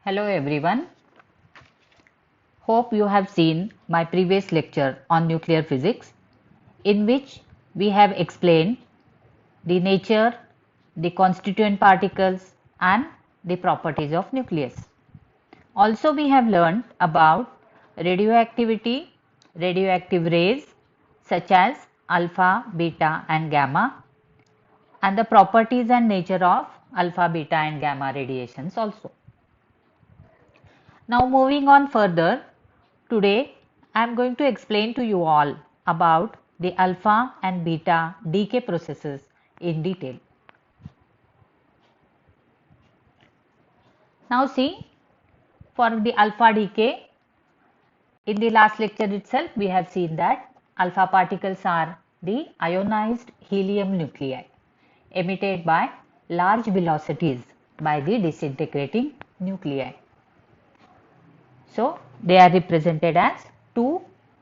Hello everyone. Hope you have seen my previous lecture on nuclear physics, in which we have explained the nature, the constituent particles and the properties of nucleus. Also we have learned about radioactivity, radioactive rays such as alpha, beta and gamma, and the properties and nature of alpha, beta and gamma radiations also. Now moving on further, today I am going to explain to you all about the alpha and beta decay processes in detail. Now see, for the alpha decay, in the last lecture itself we have seen that alpha particles are the ionized helium nuclei emitted by large velocities by the disintegrating nuclei. So they are represented as 2,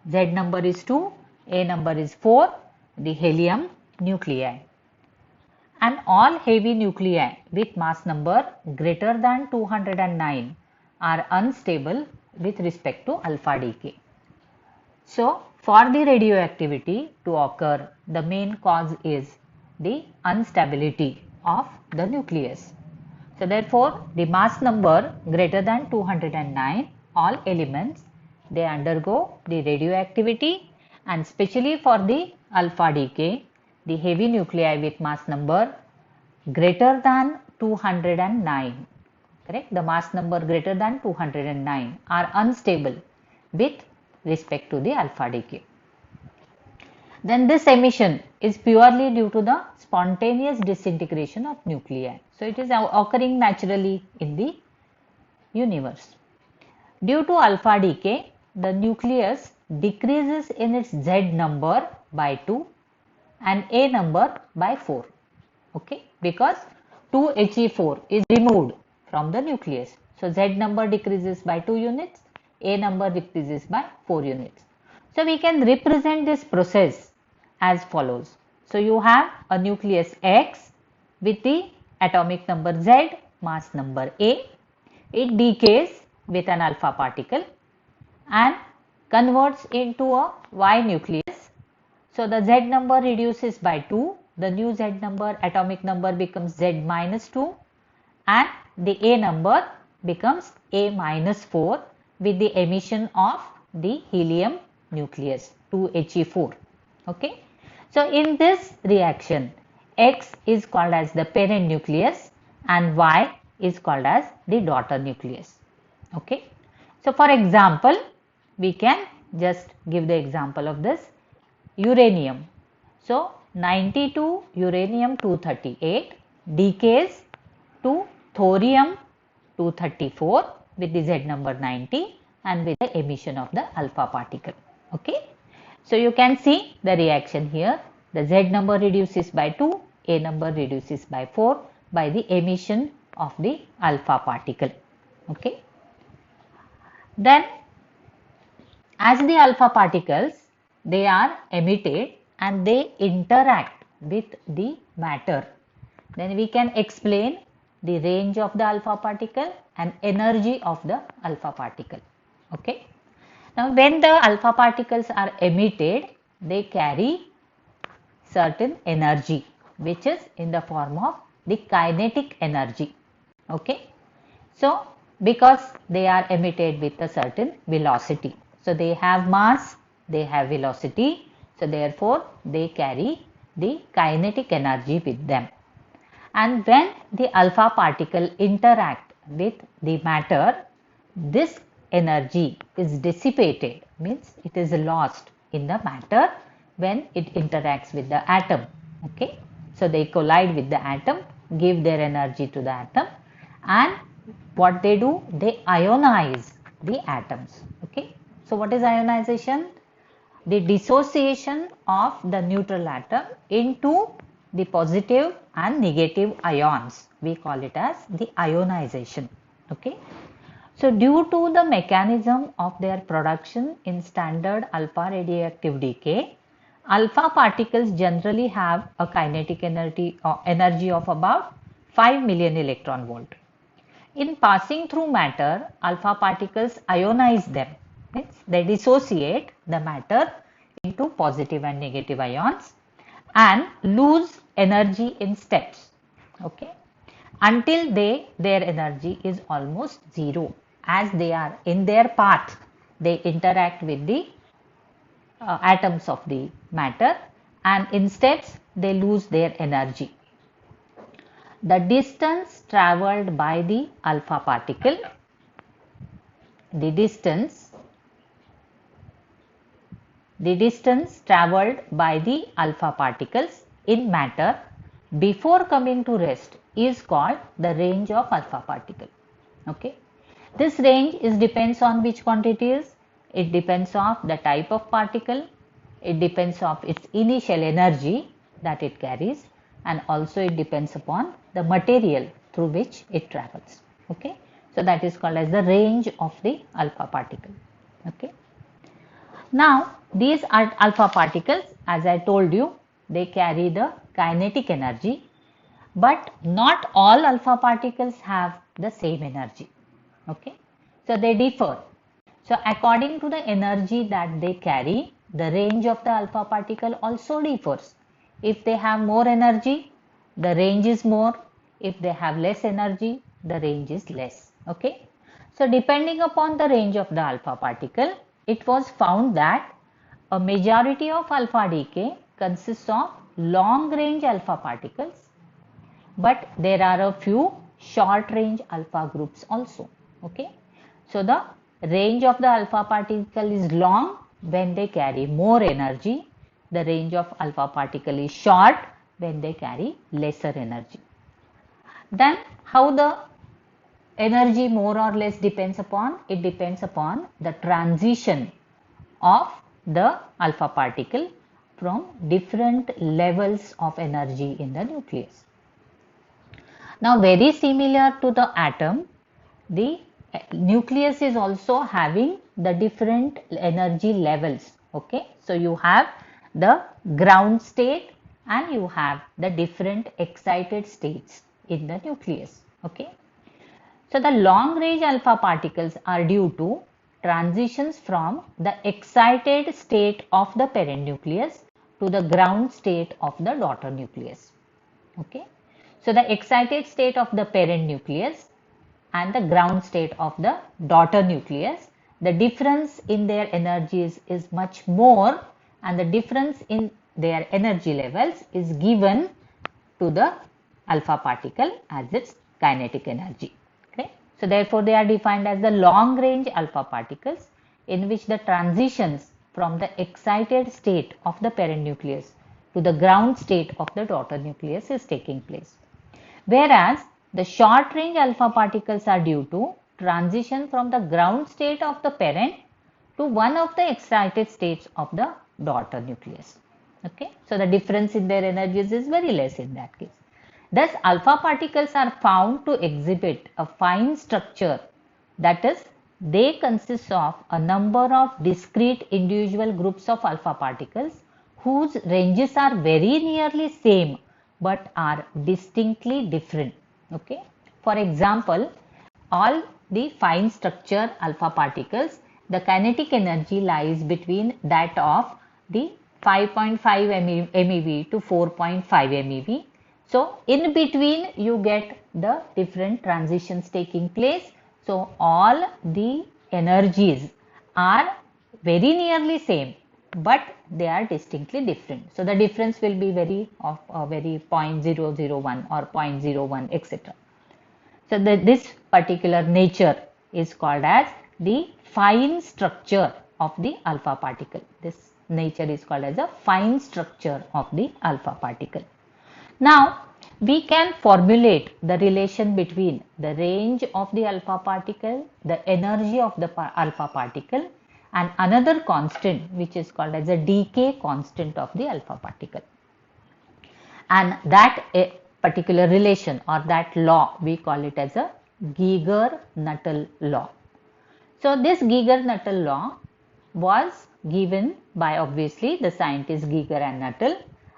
Z number is 2, A number is 4, the helium nuclei. And all heavy nuclei with mass number greater than 209 are unstable with respect to alpha decay. So for the radioactivity to occur, the main cause is the instability of the nucleus. So therefore the mass number greater than 209, all elements, they undergo the radioactivity, and especially for the alpha decay, the heavy nuclei with mass number greater than 209, correct, the mass number greater than 209 are unstable with respect to the alpha decay. Then this emission is purely due to the spontaneous disintegration of nuclei. So it is occurring naturally in the universe. Due to alpha decay, the nucleus decreases in its Z number by 2 and A number by 4. Okay, because 2He4 is removed from the nucleus. So Z number decreases by 2 units, A number decreases by 4 units. So we can represent this process as follows. So you have a nucleus X with the atomic number Z, mass number A. It decays with an alpha particle and converts into a Y nucleus. So the Z number reduces by 2, the new Z number, atomic number becomes Z minus 2 and the A number becomes A minus 4 with the emission of the helium nucleus 2He4. Okay. So in this reaction, X is called as the parent nucleus and Y is called as the daughter nucleus. Okay. So for example, we can just give the example of this uranium. So 92 uranium 238 decays to thorium 234 with the Z number 90 and with the emission of the alpha particle. Okay. So you can see the reaction here. The Z number reduces by 2, A number reduces by 4 by the emission of the alpha particle. Okay. Then as the alpha particles, they are emitted and they interact with the matter, then we can explain the range of the alpha particle and energy of the alpha particle. Okay. Now when the alpha particles are emitted, they carry certain energy which is in the form of the kinetic energy. Okay. So because they are emitted with a certain velocity. So they have mass, they have velocity. So therefore they carry the kinetic energy with them. And when the alpha particle interact with the matter, this energy is dissipated, means it is lost in the matter when it interacts with the atom. Okay. So they collide with the atom, give their energy to the atom, and what they do, they ionize the atoms. Okay. So what is ionization? The dissociation of the neutral atom into the positive and negative ions. We call it as the ionization. Okay. So due to the mechanism of their production in standard alpha radioactive decay, alpha particles generally have a kinetic energy of about 5 million electron volt. In passing through matter, alpha particles ionize them. Means they dissociate the matter into positive and negative ions and lose energy in steps. Okay, until their energy is almost zero. As they are in their path, they interact with the atoms of the matter, and in steps they lose their energy. The distance traveled by the alpha particle, the distance traveled by the alpha particles in matter before coming to rest is called the range of alpha particle. Okay, this range depends on which quantities. It depends on the type of particle, it depends on its initial energy that it carries, and also it depends upon the material through which it travels. Okay, so that is called as the range of the alpha particle. Okay, now these are alpha particles, as I told you, they carry the kinetic energy, but not all alpha particles have the same energy. Okay, so they differ. So according to the energy that they carry, the range of the alpha particle also differs. If they have more energy, the range is more. If they have less energy, the range is less. Okay, so depending upon the range of the alpha particle, it was found that a majority of alpha decay consists of long range alpha particles, but there are a few short range alpha groups also. Okay, so the range of the alpha particle is long when they carry more energy. The range of alpha particle is short when they carry lesser energy. Then how the energy more or less depends upon? It depends upon the transition of the alpha particle from different levels of energy in the nucleus. Now very similar to the atom, the nucleus is also having the different energy levels. Okay, so you have the ground state and you have the different excited states in the nucleus. Okay, so the long range alpha particles are due to transitions from the excited state of the parent nucleus to the ground state of the daughter nucleus. Okay, so the excited state of the parent nucleus and the ground state of the daughter nucleus, the difference in their energies is much more, and the difference in their energy levels is given to the alpha particle as its kinetic energy. Okay, so therefore they are defined as the long range alpha particles, in which the transitions from the excited state of the parent nucleus to the ground state of the daughter nucleus is taking place. Whereas the short range alpha particles are due to transition from the ground state of the parent to one of the excited states of the daughter nucleus. Okay, so the difference in their energies is very less in that case. Thus alpha particles are found to exhibit a fine structure, that is, they consist of a number of discrete individual groups of alpha particles whose ranges are very nearly same but are distinctly different. Okay, for example, all the fine structure alpha particles, the kinetic energy lies between that of the 5.5 MeV to 4.5 MeV. So in between you get the different transitions taking place. So all the energies are very nearly same, but they are distinctly different. So the difference will be very 0.001 or 0.01 etc. So this particular nature is called as the fine structure of the alpha particle. This nature is called as a fine structure of the alpha particle. Now we can formulate the relation between the range of the alpha particle, the energy of the alpha particle, and another constant which is called as a decay constant of the alpha particle. And that particular relation or that law, we call it as a Geiger-Nuttall law. So this Geiger-Nuttall law was given by obviously the scientists Geiger and Nuttall,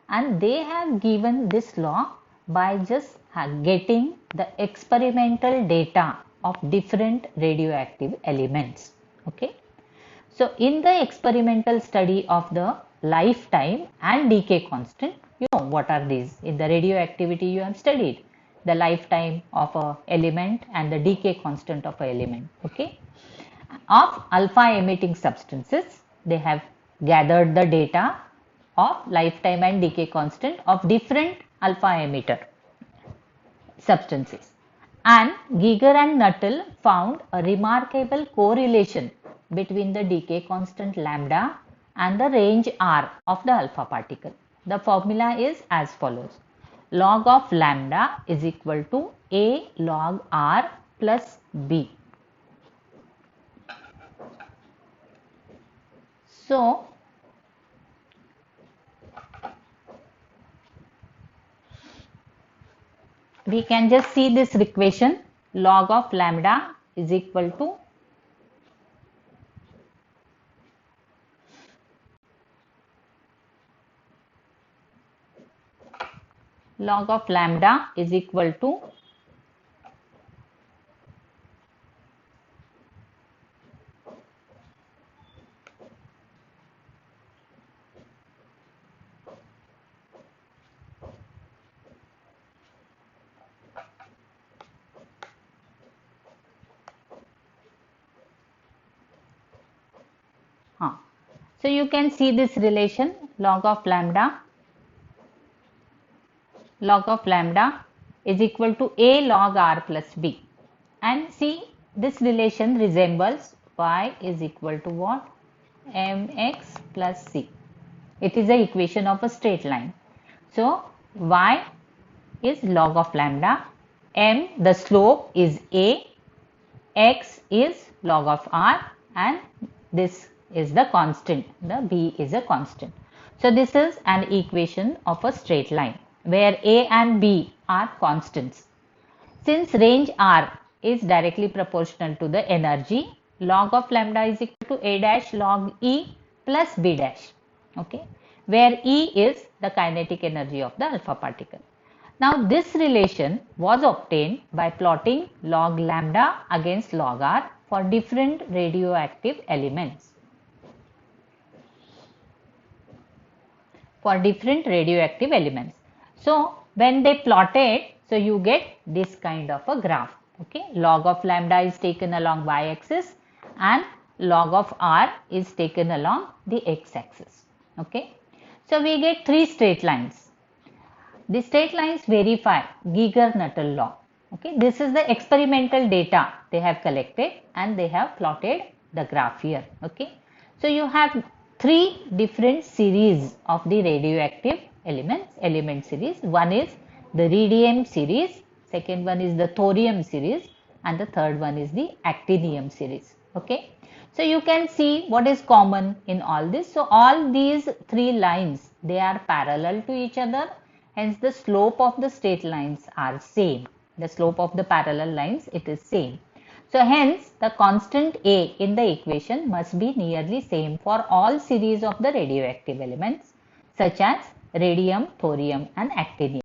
and they have given this law by just getting the experimental data of different radioactive elements. Okay. So in the experimental study of the lifetime and decay constant, you know what are these? In the radioactivity you have studied the lifetime of a element and the decay constant of a element. Okay. Of alpha emitting substances, they have gathered the data of lifetime and decay constant of different alpha emitter substances. And Giger and Nuttall found a remarkable correlation between the decay constant lambda and the range R of the alpha particle. The formula is as follows. Log of lambda is equal to A log R plus B. So, we can just see this equation. Log of lambda is equal to log of lambda is equal to so you can see this relation log of lambda is equal to A log R plus B, and see this relation resembles y is equal to what? Mx plus c. It is the equation of a straight line. So y is log of lambda, m the slope is A, x is log of R, and this is the constant, the b is a constant. So this is an equation of a straight line where a and b are constants. Since range R is directly proportional to the energy, log of lambda is equal to a dash log E plus b dash, okay, where E is the kinetic energy of the alpha particle. Now this relation was obtained by plotting log lambda against log R for different radioactive elements. So when they plotted, so you get this kind of a graph. Okay, log of lambda is taken along y-axis and log of R is taken along the x-axis. Okay, so we get three straight lines. The straight lines verify Giger-Nuttall law. Okay, this is the experimental data they have collected and they have plotted the graph here. Okay, so you have three different series of the radioactive element series. One is the rhenium series, second one is the thorium series, and the third one is the actinium series. Okay, so you can see what is common in all this. So all these three lines, they are parallel to each other, hence the slope of the straight lines are same. The slope of the parallel lines, it is same. So hence the constant A in the equation must be nearly same for all series of the radioactive elements such as radium, thorium and actinium.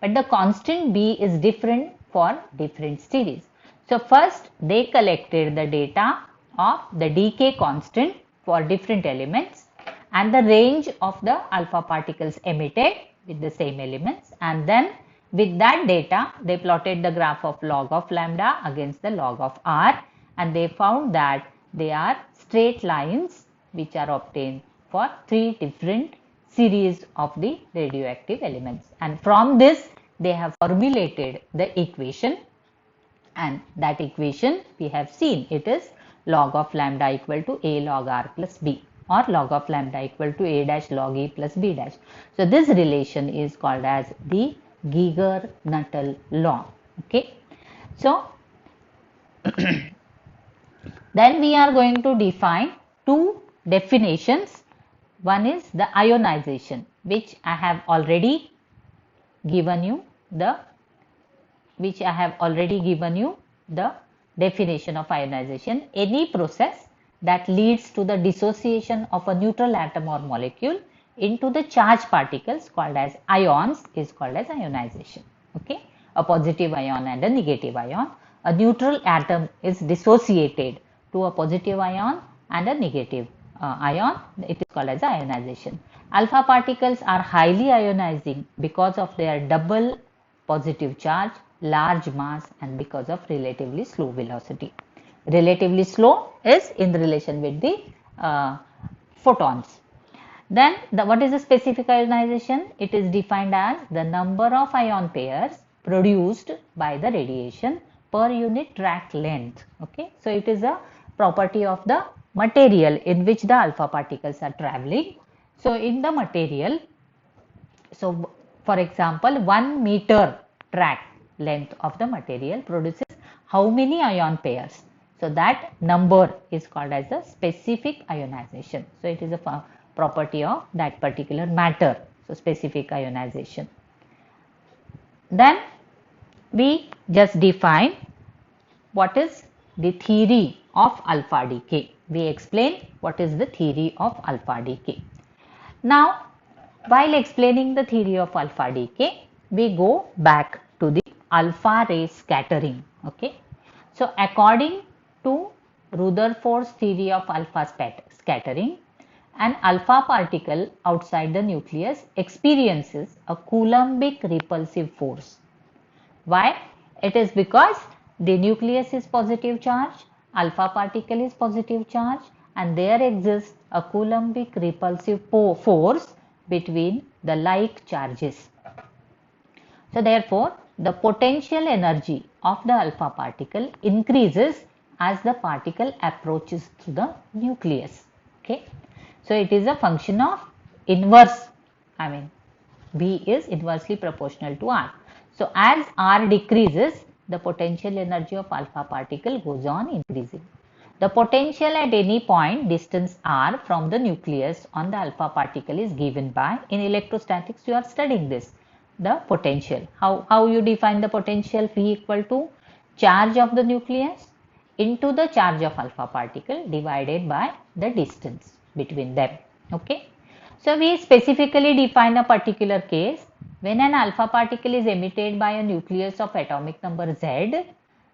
But the constant B is different for different series. So first they collected the data of the decay constant for different elements and the range of the alpha particles emitted with the same elements, and then with that data they plotted the graph of log of lambda against the log of R, and they found that they are straight lines which are obtained for three different series of the radioactive elements, and from this they have formulated the equation, and that equation we have seen, it is log of lambda equal to A log R plus B, or log of lambda equal to A dash log E plus B dash. So this relation is called as the Giger-Nuttall law. Okay, so then we are going to define two definitions. One is the ionization, which I have already given you the definition of ionization. Any process that leads to the dissociation of a neutral atom or molecule into the charged particles called as ions is called as ionization. Okay, a positive ion and a negative ion. a neutral atom is dissociated to a positive ion and a negative ion. It is called as ionization. Alpha particles are highly ionizing because of their double positive charge, large mass, and because of relatively slow velocity. Relatively slow is in relation with the photons. Then what is the specific ionization? It is defined as the number of ion pairs produced by the radiation per unit track length. Okay, so it is a property of the material in which the alpha particles are traveling. So in the material, so for example, 1 meter track length of the material produces how many ion pairs? So that number is called as the specific ionization. So it is a property of that particular matter. So specific ionization. Then we just define what is the theory of alpha decay. We explain what is the theory of alpha decay. Now, while explaining the theory of alpha decay, we go back to the alpha ray scattering. Okay. So according to Rutherford's theory of alpha scattering, an alpha particle outside the nucleus experiences a Coulombic repulsive force. Why? It is because the nucleus is positive charge, alpha particle is positive charge, and there exists a Coulombic repulsive force between the like charges. So therefore, the potential energy of the alpha particle increases as the particle approaches to the nucleus. Okay. So it is a function of inverse, V is inversely proportional to R. So as R decreases, the potential energy of alpha particle goes on increasing. The potential at any point distance R from the nucleus on the alpha particle is given by, in electrostatics you are studying this, the potential. How you define the potential? V equal to charge of the nucleus into the charge of alpha particle divided by the distance between them. Okay. So we specifically define a particular case when an alpha particle is emitted by a nucleus of atomic number Z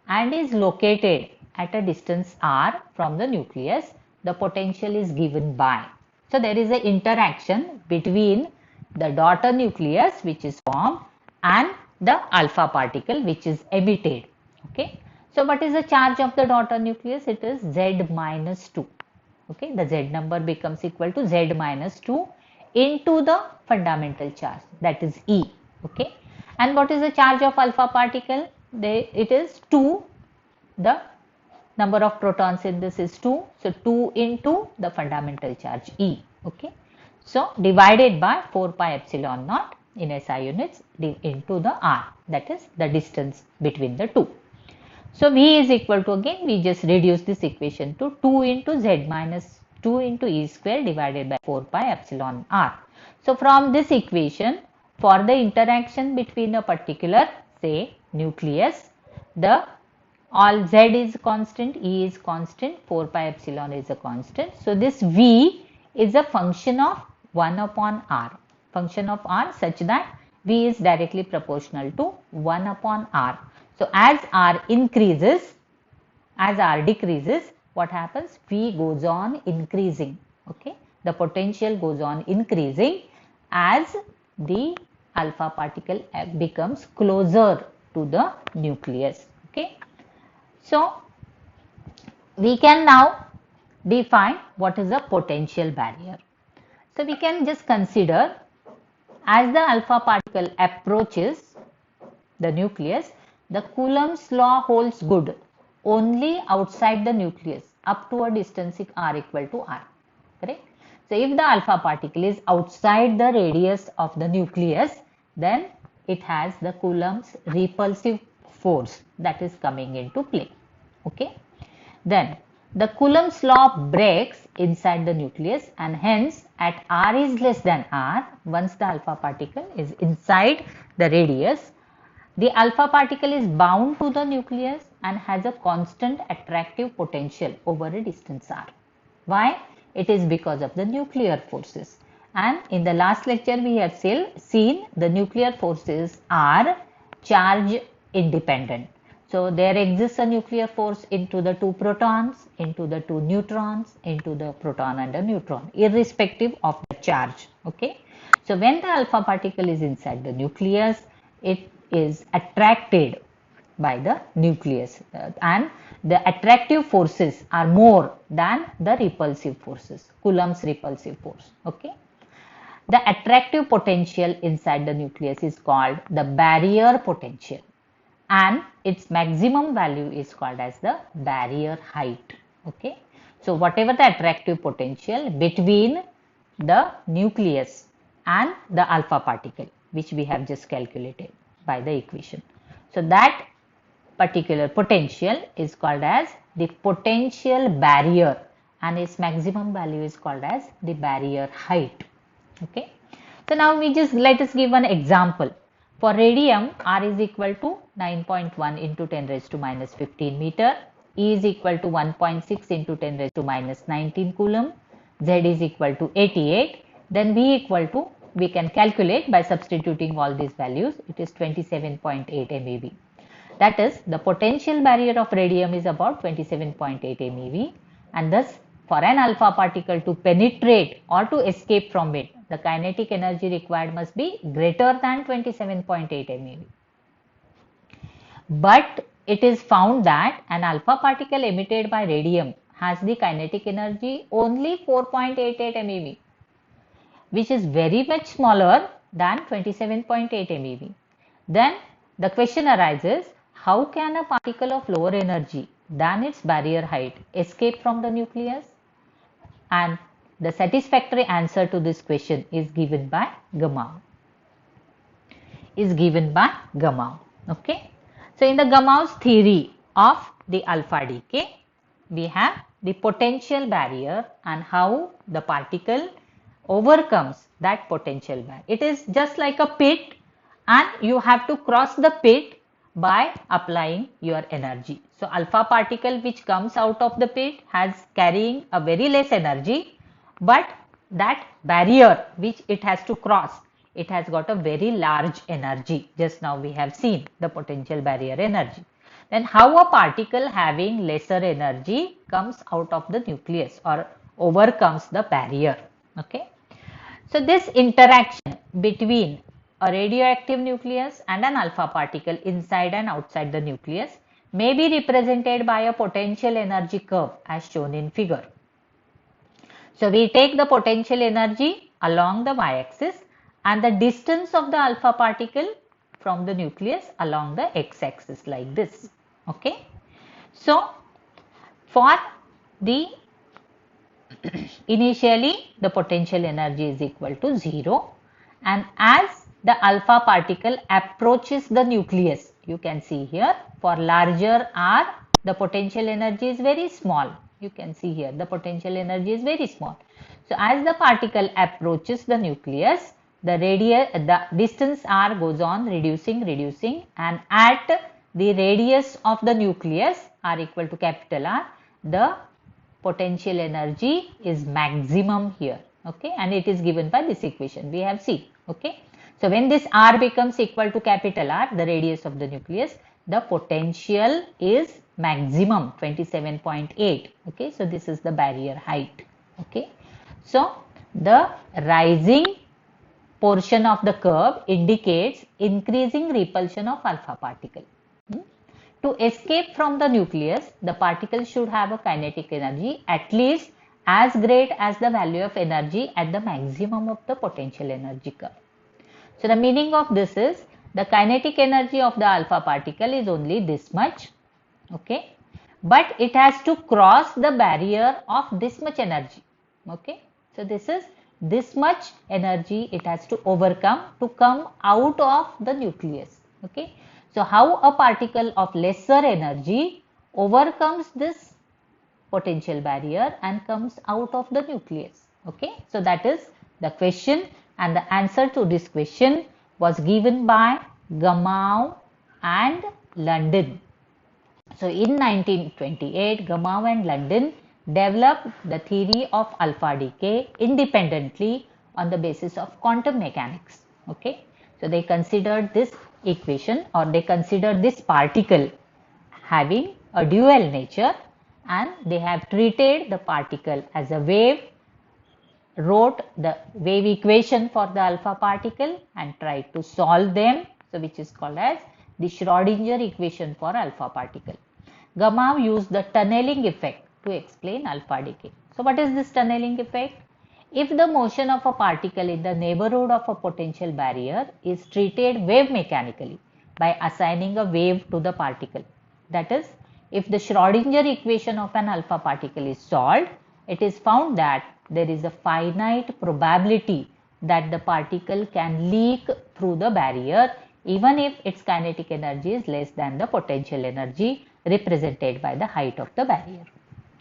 and is located at a distance r from the nucleus, the potential is given by. So there is an interaction between the daughter nucleus which is formed and the alpha particle which is emitted. Okay. So what is the charge of the daughter nucleus? It is Z minus 2. Okay, the Z number becomes equal to Z minus 2 into the fundamental charge, that is E. Okay, and what is the charge of alpha particle? It is 2. The number of protons in this is 2. So 2 into the fundamental charge E. Okay, so divided by 4 pi epsilon naught in SI units into the R, that is the distance between the two. So V is equal to, again we just reduce this equation to 2 into Z minus 2 into E square divided by 4 pi epsilon R. So from this equation, for the interaction between a particular, say, nucleus, all Z is constant, E is constant, 4 pi epsilon is a constant. So this V is a function of 1 upon R, function of R such that V is directly proportional to 1 upon R. So as R increases, as R decreases, what happens? V goes on increasing. Okay, the potential goes on increasing as the alpha particle becomes closer to the nucleus. Okay, so we can now define what is a potential barrier. So we can just consider, as the alpha particle approaches the nucleus, the Coulomb's law holds good only outside the nucleus up to a distance r equal to r. Correct? So if the alpha particle is outside the radius of the nucleus, then it has the Coulomb's repulsive force that is coming into play. Okay. Then the Coulomb's law breaks inside the nucleus, and hence at r is less than r, once the alpha particle is inside the radius, the alpha particle is bound to the nucleus and has a constant attractive potential over a distance r. Why? It is because of the nuclear forces. And in the last lecture we have seen the nuclear forces are charge independent. So there exists a nuclear force into the two protons, into the two neutrons, into the proton and a neutron, irrespective of the charge. Okay. So when the alpha particle is inside the nucleus, it is attracted by the nucleus, and the attractive forces are more than the repulsive forces, Coulomb's repulsive force. Okay. The attractive potential inside the nucleus is called the barrier potential, and its maximum value is called as the barrier height. Okay. So whatever the attractive potential between the nucleus and the alpha particle, which we have just calculated by the equation. So that particular potential is called as the potential barrier, and its maximum value is called as the barrier height. Okay. So now let us give one example. For radium, R is equal to 9.1 into 10 raised to minus 15 meter, E is equal to 1.6 into 10 raised to minus 19 coulomb, Z is equal to 88, then V equal to, we can calculate by substituting all these values, it is 27.8 MeV. That is, the potential barrier of radium is about 27.8 MeV, and thus for an alpha particle to penetrate or to escape from it, the kinetic energy required must be greater than 27.8 MeV. But it is found that an alpha particle emitted by radium has the kinetic energy only 4.88 MeV, which is very much smaller than 27.8 MeV. Then the question arises, how can a particle of lower energy than its barrier height escape from the nucleus? And the satisfactory answer to this question is given by Gamow. Okay. So in the Gamow's theory of the alpha decay, we have the potential barrier and how the particle overcomes that potential barrier. It is just like a pit, and you have to cross the pit by applying your energy. So alpha particle which comes out of the pit has carrying a very less energy, but that barrier which it has to cross, it has got a very large energy. Just now we have seen the potential barrier energy. Then how a particle having lesser energy comes out of the nucleus or overcomes the barrier. Okay. So this interaction between a radioactive nucleus and an alpha particle inside and outside the nucleus may be represented by a potential energy curve as shown in figure. So we take the potential energy along the y-axis and the distance of the alpha particle from the nucleus along the x-axis like this. Okay. So for the initially the potential energy is equal to 0, and as the alpha particle approaches the nucleus, you can see here for larger r the potential energy is very small. You can see here the potential energy is very small. So as the particle approaches the nucleus, the distance r goes on reducing, and at the radius of the nucleus r equal to capital R, the potential energy is maximum here. Okay, and it is given by this equation we have seen. Okay. So when this r becomes equal to capital R, the radius of the nucleus, the potential is maximum 27.8. Okay. So this is the barrier height. Okay. So the rising portion of the curve indicates increasing repulsion of alpha particle. To escape from the nucleus, the particle should have a kinetic energy at least as great as the value of energy at the maximum of the potential energy curve. So the meaning of this is the kinetic energy of the alpha particle is only this much. Okay. But it has to cross the barrier of this much energy. Okay. So this is this much energy it has to overcome to come out of the nucleus. Okay. So how a particle of lesser energy overcomes this potential barrier and comes out of the nucleus. Okay. So that is the question, and the answer to this question was given by Gamow and London. So in 1928, Gamow and London developed the theory of alpha decay independently on the basis of quantum mechanics. Okay. So they considered this equation, or they considered this particle having a dual nature, and they have treated the particle as a wave, wrote the wave equation for the alpha particle and tried to solve them, so which is called as the Schrodinger equation for alpha particle. Gamow used the tunneling effect to explain alpha decay. So what is this tunneling effect? If the motion of a particle in the neighborhood of a potential barrier is treated wave mechanically by assigning a wave to the particle, that is, if the Schrodinger equation of an alpha particle is solved, it is found that there is a finite probability that the particle can leak through the barrier even if its kinetic energy is less than the potential energy represented by the height of the barrier.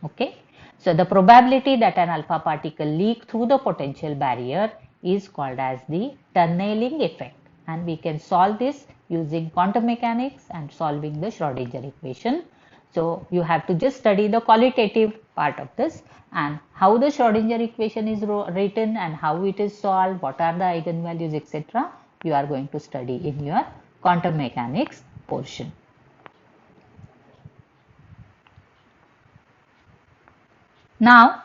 Okay. So the probability that an alpha particle leak through the potential barrier is called as the tunneling effect, and we can solve this using quantum mechanics and solving the Schrodinger equation. So you have to just study the qualitative part of this and how the Schrodinger equation is written and how it is solved, what are the eigenvalues, etc. You are going to study in your quantum mechanics portion. Now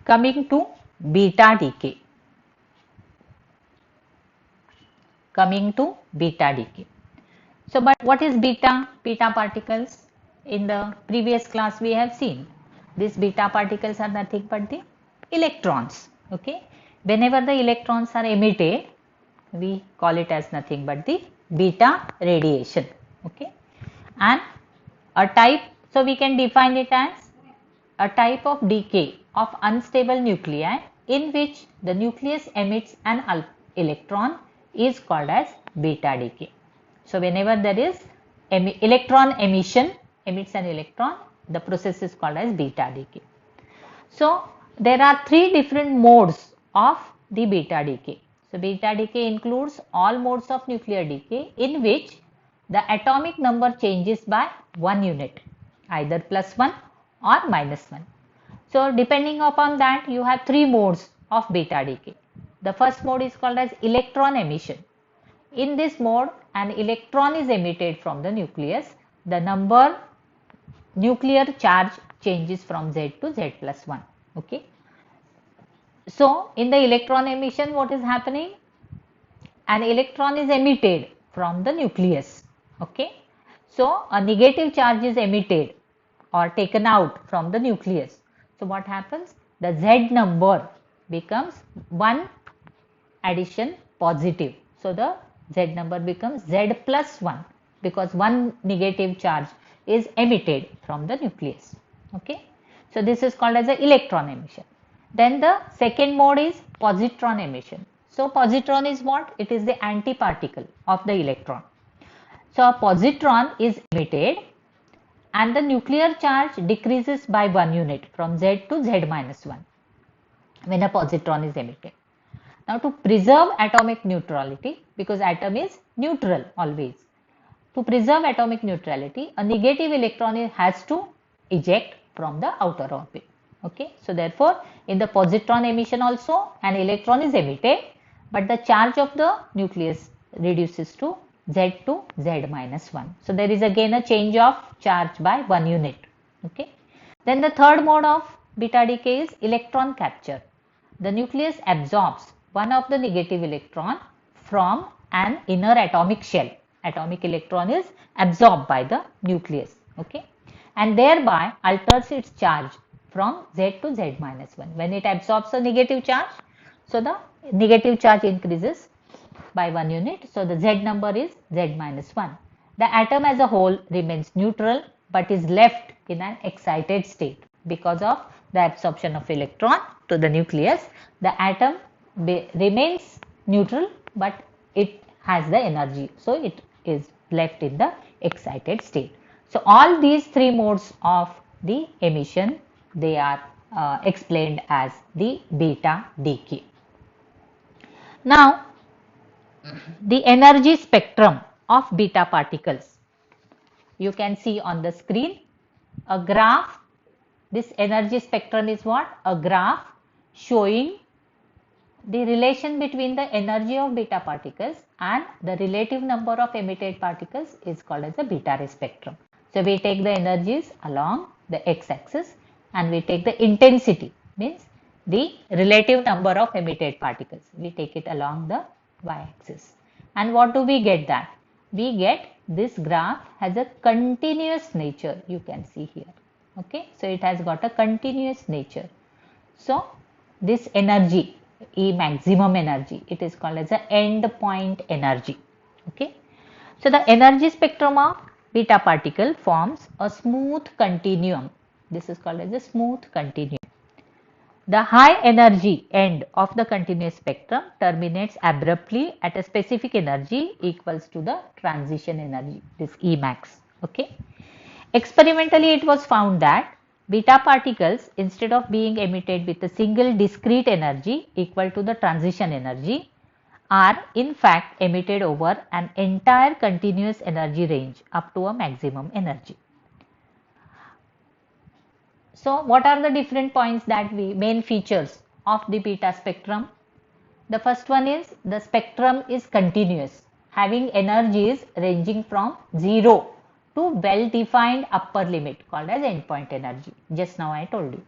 coming to beta decay. So but what is beta? Beta particles, in the previous class we have seen these beta particles are nothing but the electrons. Okay, whenever the electrons are emitted, we call it as nothing but the beta radiation. Okay, and a type, so we can define it as a type of decay of unstable nuclei in which the nucleus emits an electron is called as beta decay. So whenever there is electron emission, emits an electron, the process is called as beta decay. So there are three different modes of the beta decay. So beta decay includes all modes of nuclear decay in which the atomic number changes by 1 unit, either +1 or -1. So depending upon that, you have three modes of beta decay. The first mode is called as electron emission. In this mode, an electron is emitted from the nucleus. The nuclear charge changes from Z to Z+1. Okay. So in the electron emission, what is happening? An electron is emitted from the nucleus. Okay. So a negative charge is emitted or taken out from the nucleus. So what happens? The Z number becomes 1 addition positive. So the Z number becomes Z+1 because 1 negative charge is emitted from the nucleus. Okay. So this is called as the electron emission. Then the second mode is positron emission. So positron is what? It is the antiparticle of the electron. So a positron is emitted and the nuclear charge decreases by 1 unit from Z to Z-1 when a positron is emitted. Now to preserve atomic neutrality, because atom is neutral always, to preserve atomic neutrality, a negative electron has to eject from the outer orbit. Okay, so therefore in the positron emission also an electron is emitted, but the charge of the nucleus reduces to Z to Z-1. So there is again a change of charge by 1 unit. Okay. Then the third mode of beta decay is electron capture. The nucleus absorbs one of the negative electron from an inner atomic shell. Atomic electron is absorbed by the nucleus. Okay, and thereby alters its charge from Z to Z-1. When it absorbs a negative charge, so the negative charge increases by 1 unit. So the Z number is Z-1. The atom as a whole remains neutral but is left in an excited state because of the absorption of electron to the nucleus. The atom remains neutral but it has the energy, so it is left in the excited state. So all these three modes of the emission, they are explained as the beta decay. Now the energy spectrum of beta particles, you can see on the screen a graph. This energy spectrum is what? A graph showing the relation between the energy of beta particles and the relative number of emitted particles is called as the beta ray spectrum. So we take the energies along the x-axis and we take the intensity, means the relative number of emitted particles. We take it along the y-axis. And what do we get that? We get this graph has a continuous nature, you can see here. Okay, so it has got a continuous nature. So this energy, E maximum energy, it is called as the end point energy. Okay, so the energy spectrum of beta particle forms a smooth continuum. This is called as a smooth continuum. The high energy end of the continuous spectrum terminates abruptly at a specific energy equals to the transition energy, this Emax. Okay. Experimentally, it was found that beta particles, instead of being emitted with a single discrete energy equal to the transition energy, are in fact emitted over an entire continuous energy range up to a maximum energy. So what are the different points that main features of the beta spectrum? The first one is the spectrum is continuous, having energies ranging from 0 to well-defined upper limit called as endpoint energy. Just now I told you.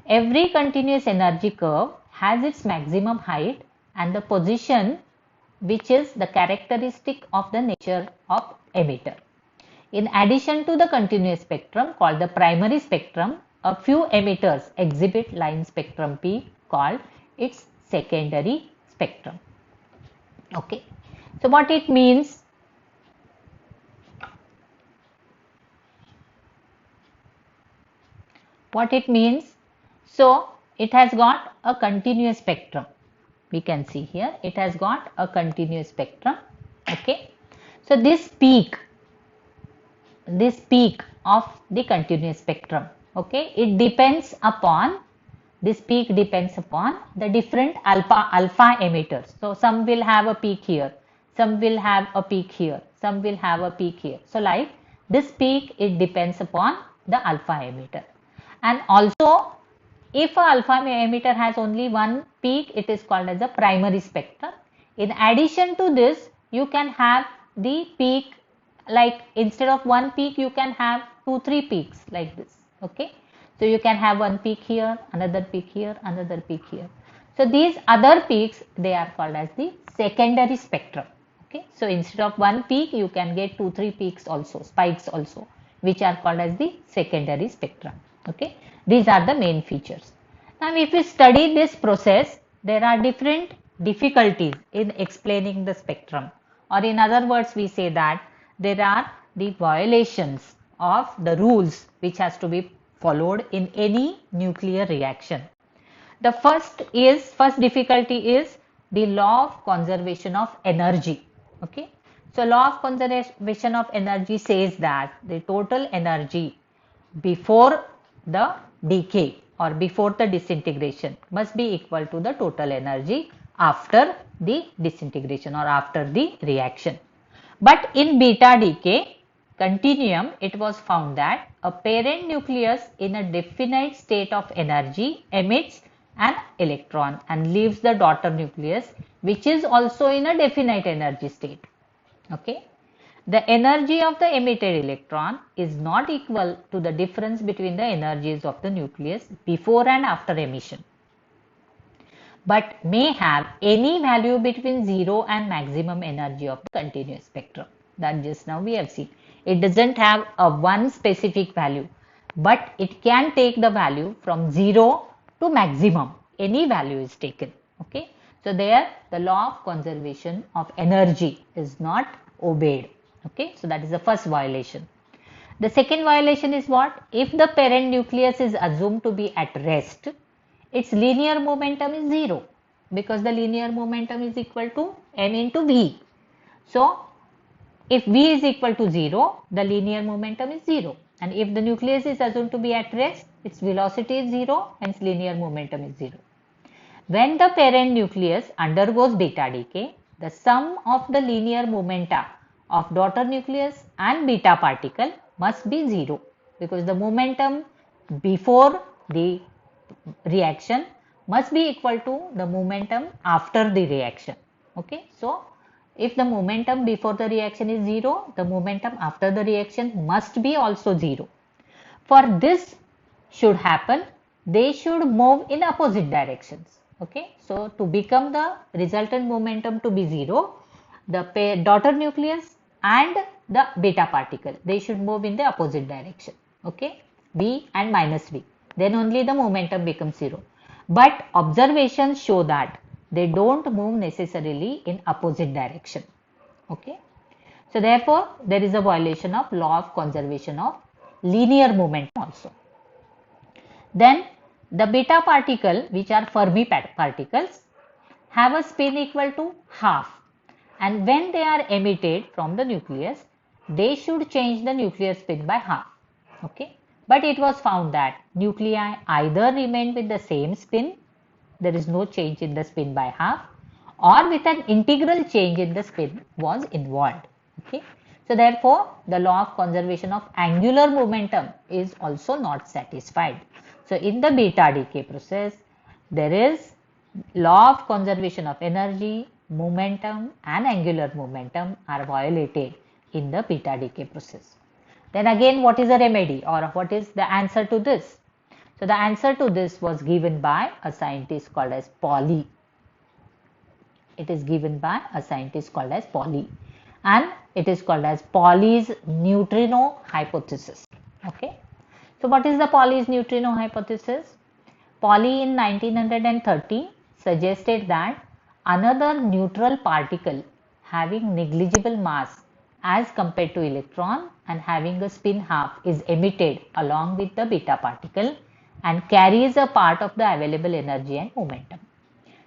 Every continuous energy curve has its maximum height and the position, which is the characteristic of the nature of emitter. In addition to the continuous spectrum called the primary spectrum, a few emitters exhibit line spectrum peak called its secondary spectrum. Okay, so what it means? What it means? So it has got a continuous spectrum. We can see here it has got a continuous spectrum. Okay, so this peak of the continuous spectrum, okay, it depends upon, this peak depends upon the different alpha emitters. So some will have a peak here, some will have a peak here, some will have a peak here. So like this peak, it depends upon the alpha emitter. And also if a alpha emitter has only one peak, it is called as a primary spectrum. In addition to this, you can have the peak, like instead of one peak you can have 2-3 peaks like this. Okay, so you can have one peak here, another peak here, another peak here. So these other peaks, they are called as the secondary spectrum. Okay, so instead of one peak you can get 2-3 peaks also, spikes also, which are called as the secondary spectrum. Okay, these are the main features. Now if we study this process, there are different difficulties in explaining the spectrum, or in other words we say that there are the violations of the rules which has to be followed in any nuclear reaction. The first difficulty is the law of conservation of energy. Okay, so law of conservation of energy says that the total energy before the decay or before the disintegration must be equal to the total energy after the disintegration or after the reaction. But in beta decay continuum, it was found that a parent nucleus in a definite state of energy emits an electron and leaves the daughter nucleus, which is also in a definite energy state. Okay, the energy of the emitted electron is not equal to the difference between the energies of the nucleus before and after emission, but may have any value between 0 and maximum energy of the continuous spectrum. That just now we have seen. It doesn't have a one specific value, but it can take the value from 0 to maximum. Any value is taken. Okay, so there the law of conservation of energy is not obeyed. Okay, so that is the first violation. The second violation is what? If the parent nucleus is assumed to be at rest, its linear momentum is 0, because the linear momentum is equal to m into v. So if v is equal to 0, the linear momentum is 0, and if the nucleus is assumed to be at rest, its velocity is 0, hence linear momentum is 0. When the parent nucleus undergoes beta decay, the sum of the linear momenta of daughter nucleus and beta particle must be 0, because the momentum before the reaction must be equal to the momentum after the reaction. Okay, so if the momentum before the reaction is 0, the momentum after the reaction must be also 0. For this should happen, they should move in opposite directions. Okay, so to become the resultant momentum to be 0, the daughter nucleus and the beta particle, they should move in the opposite direction. Okay, V and minus V, then only the momentum becomes 0. But observations show that they don't move necessarily in opposite direction. Okay, so therefore there is a violation of law of conservation of linear momentum also. Then the beta particle, which are Fermi particles, have a spin equal to half, and when they are emitted from the nucleus, they should change the nuclear spin by half. Okay, but it was found that nuclei either remain with the same spin, there is no change in the spin by half, or with an integral change in the spin was involved. Okay, so therefore the law of conservation of angular momentum is also not satisfied. So in the beta decay process, there is law of conservation of energy, momentum and angular momentum are violated in the beta decay process. Then again, what is the remedy, or what is the answer to this? So the answer to this was given by a scientist called as Pauli. It is given by a scientist called as Pauli, and it is called as Pauli's neutrino hypothesis. Okay, so what is the Pauli's neutrino hypothesis? Pauli in 1930 suggested that another neutral particle having negligible mass as compared to electron and having a spin half is emitted along with the beta particle and carries a part of the available energy and momentum.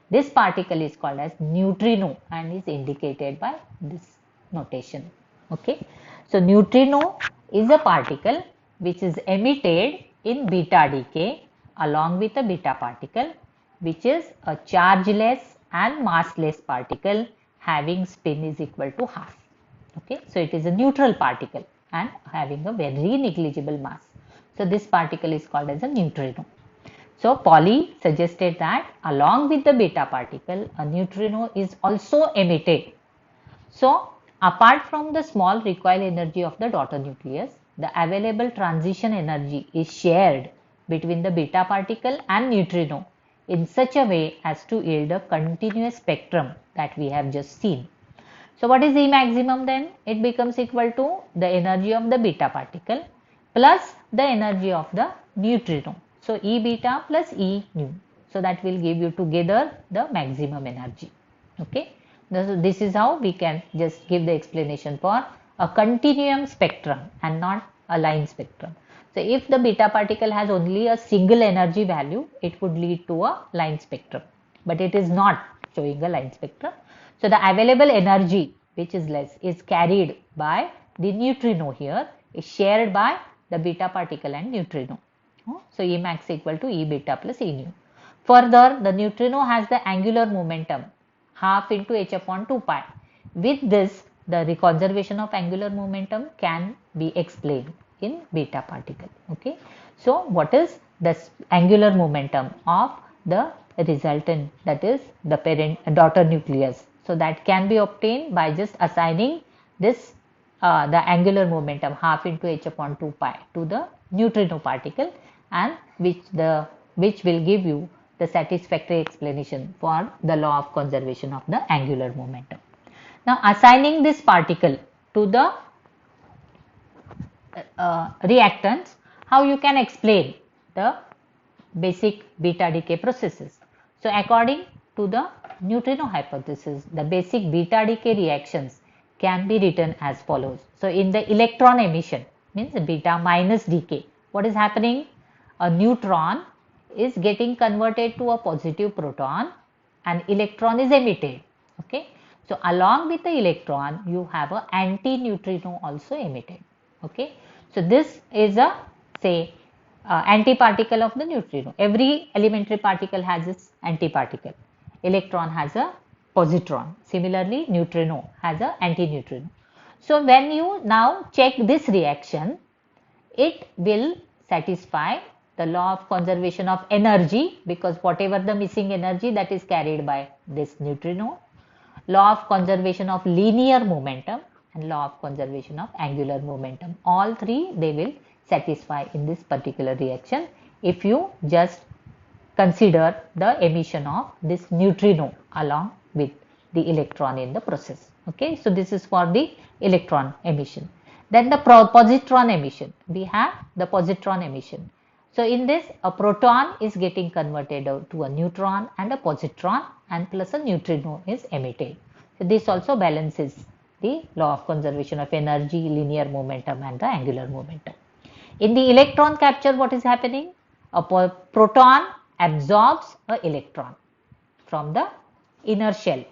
This particle is called as neutrino and is indicated by this notation. Okay, so neutrino is a particle which is emitted in beta decay along with a beta particle, which is a chargeless and massless particle having spin is equal to half. Okay, so it is a neutral particle and having a very negligible mass. So this particle is called as a neutrino. So Pauli suggested that along with the beta particle, a neutrino is also emitted. So apart from the small recoil energy of the daughter nucleus, the available transition energy is shared between the beta particle and neutrino in such a way as to yield a continuous spectrum that we have just seen. So what is E maximum then? It becomes equal to the energy of the beta particle plus the energy of the neutrino. So E beta plus E nu. So that will give you together the maximum energy. Okay. This is how we can just give the explanation for a continuum spectrum and not a line spectrum. So if the beta particle has only a single energy value, it would lead to a line spectrum, but it is not showing a line spectrum. So the available energy, which is less, is carried by the neutrino here, is shared by the beta particle and neutrino. So E max equal to E beta plus E nu. Further, the neutrino has the angular momentum half into h upon 2 pi. With this, the conservation of angular momentum can be explained in beta particle. Okay. So what is the angular momentum of the resultant, that is the parent daughter nucleus? So that can be obtained by just assigning this the angular momentum half into h upon 2 pi to the neutrino particle, and which will give you the satisfactory explanation for the law of conservation of the angular momentum. Now assigning this particle to the reactants, how you can explain the basic beta decay processes? So according to the neutrino hypothesis, the basic beta decay reactions can be written as follows. So in the electron emission, means beta minus decay, what is happening? A neutron is getting converted to a positive proton and electron is emitted. Okay, so along with the electron you have a anti-neutrino also emitted. Okay, so this is a antiparticle of the neutrino. Every elementary particle has its antiparticle. Electron has a positron. Similarly, neutrino has a anti-neutrino. So when you now check this reaction, it will satisfy the law of conservation of energy, because whatever the missing energy, that is carried by this neutrino. law of conservation of linear momentum, and law of conservation of angular momentum. All three they will satisfy in this particular reaction if you just consider the emission of this neutrino along with the electron in the process. Okay, so this is for the electron emission. Then the positron emission, we have the positron emission. So in this, a proton is getting converted to a neutron and a positron, and plus a neutrino is emitted. So this also balances the law of conservation of energy, linear momentum and the angular momentum. In the electron capture, what is happening? A proton absorbs an electron from the inner shell,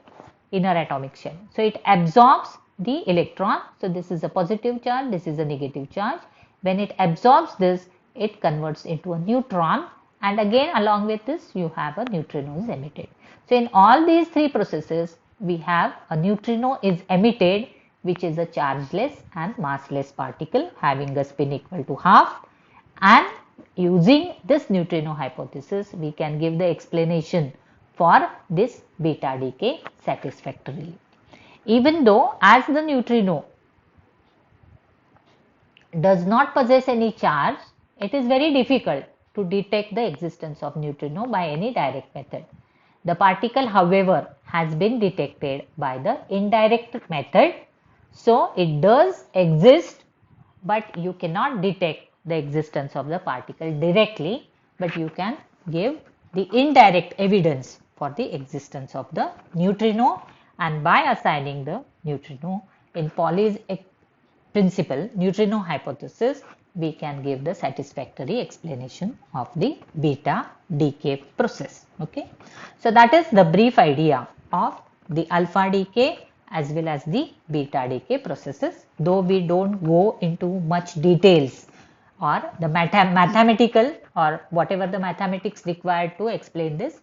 inner atomic shell. So it absorbs the electron. So this is a positive charge, this is a negative charge. When it absorbs this, it converts into a neutron, and again along with this you have a neutrino is emitted. So in all these three processes, we have a neutrino is emitted, which is a chargeless and massless particle having a spin equal to half, and using this neutrino hypothesis we can give the explanation for this beta decay satisfactorily. Even though as the neutrino does not possess any charge, it is very difficult to detect the existence of neutrino by any direct method. The particle, however, has been detected by the indirect method. So it does exist, but you cannot detect the existence of the particle directly, but you can give the indirect evidence for the existence of the neutrino, and by assigning the neutrino in Pauli's principle, neutrino hypothesis, we can give the satisfactory explanation of the beta decay process. Okay, so that is the brief idea of the alpha decay as well as the beta decay processes. Though we don't go into much details or the mathematical or whatever the mathematics required to explain this,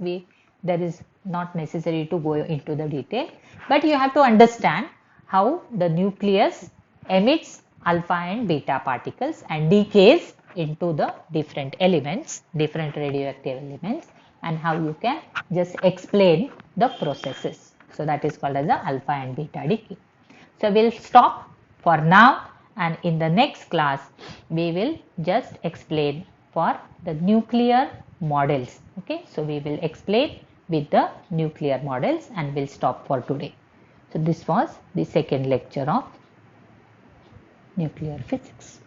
there is not necessary to go into the detail, but you have to understand how the nucleus emits alpha and beta particles and decays into the different elements, different radioactive elements, and how you can just explain the processes. So that is called as the alpha and beta decay. So we'll stop for now, and in the next class we will just explain for the nuclear models. Okay, so we will explain with the nuclear models, and we'll stop for today. So this was the second lecture of nuclear physics.